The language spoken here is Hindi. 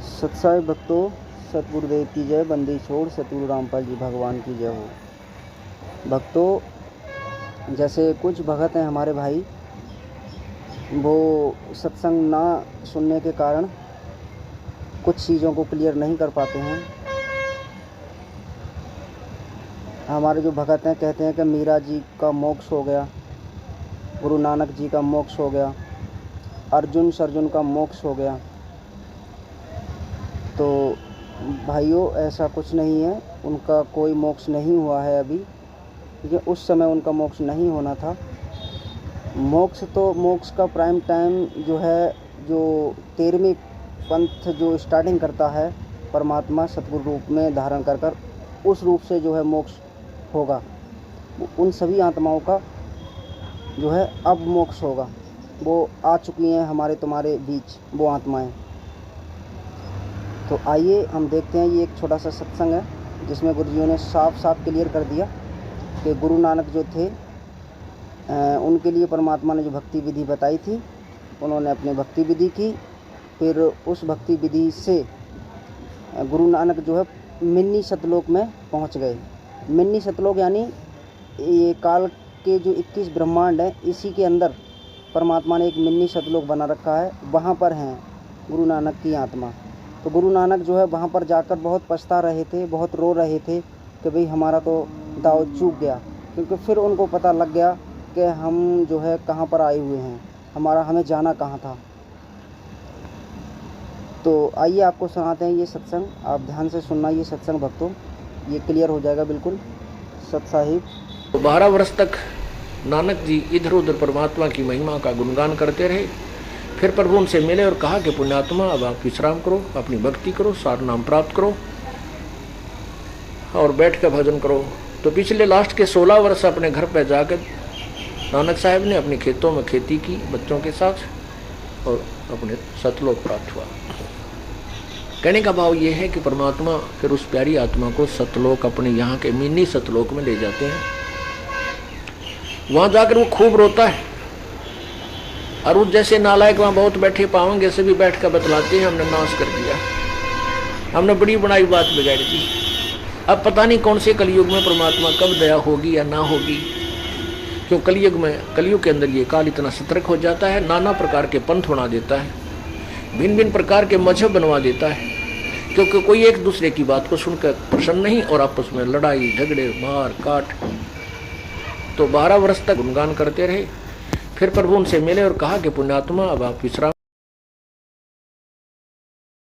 सत्साई भक्तों, सतगुरुदेव की जय। बंदी छोड़ सतगुरु रामपाल जी भगवान की जय हो। भक्तों, जैसे कुछ भगत हैं हमारे भाई, वो सत्संग ना सुनने के कारण कुछ चीज़ों को क्लियर नहीं कर पाते हैं। हमारे जो भगत हैं कहते हैं कि मीरा जी का मोक्ष हो गया, गुरु नानक जी का मोक्ष हो गया, अर्जुन सर्जुन का मोक्ष हो गया। तो भाइयों, ऐसा कुछ नहीं है, उनका कोई मोक्ष नहीं हुआ है अभी, क्योंकि उस समय उनका मोक्ष नहीं होना था। मोक्ष का प्राइम टाइम जो है, जो 13वीं पंथ जो स्टार्टिंग करता है परमात्मा सतगुरु रूप में धारण कर उस रूप से जो है मोक्ष होगा। उन सभी आत्माओं का जो है अब मोक्ष होगा। वो आ चुकी हैं हमारे तुम्हारे बीच वो आत्माएं। तो आइए हम देखते हैं, ये एक छोटा सा सत्संग है जिसमें गुरुजियों ने साफ साफ क्लियर कर दिया कि गुरु नानक जो थे उनके लिए परमात्मा ने जो भक्ति विधि बताई थी, उन्होंने अपनी भक्ति विधि की। फिर उस भक्ति विधि से गुरु नानक जो है मिन्नी सतलोक में पहुंच गए। मिन्नी सतलोक यानी ये काल के जो 21 ब्रह्मांड हैं, इसी के अंदर परमात्मा ने एक मिन्नी सतलोक बना रखा है। वहाँ पर हैं गुरु नानक की आत्मा। तो गुरु नानक जो है वहाँ पर जाकर बहुत पछता रहे थे, बहुत रो रहे थे कि भाई हमारा तो दाव चूक गया, क्योंकि फिर उनको पता लग गया कि हम जो है कहाँ पर आए हुए हैं, हमें जाना कहाँ था। तो आइए आपको सुनाते हैं ये सत्संग, आप ध्यान से सुनना ये सत्संग भक्तों, ये क्लियर हो जाएगा बिल्कुल। सत साहिब 12 वर्ष तक नानक जी इधर उधर परमात्मा की महिमा का गुणगान करते रहे। फिर प्रभु उनसे मिले और कहा कि पुण्यात्मा, अब आप विश्राम करो, अपनी भक्ति करो, सार नाम प्राप्त करो और बैठ कर भजन करो। तो पिछले लास्ट के 16 वर्ष अपने घर पर जाकर नानक साहब ने अपने खेतों में खेती की बच्चों के साथ और अपने सतलोक प्राप्त हुआ। कहने का भाव ये है कि परमात्मा फिर उस प्यारी आत्मा को सतलोक, अपने यहाँ के मिनी सतलोक में ले जाते हैं। वहाँ जाकर वो खूब रोता है और उस जैसे नालायक वहाँ बहुत बैठे पाएंगे, से भी बैठ कर बतलाते हैं हमने नाश कर दिया, हमने बड़ी बनाई बात बिगाड़ दी। अब पता नहीं कौन से कलयुग में परमात्मा कब दया होगी या ना होगी, क्यों कलयुग के अंदर ये काल इतना सतर्क हो जाता है, नाना प्रकार के पंथ बना देता है, भिन्न भिन्न प्रकार के मजहब बनवा देता है, क्योंकि कोई एक दूसरे की बात को सुनकर प्रसन्न नहीं और आपस में लड़ाई झगड़े मार काट। तो 12 वर्ष तक गुणगान करते रहे। फिर प्रभु उनसे मिले और कहा कि पुण्यात्मा, अब आप विश्राम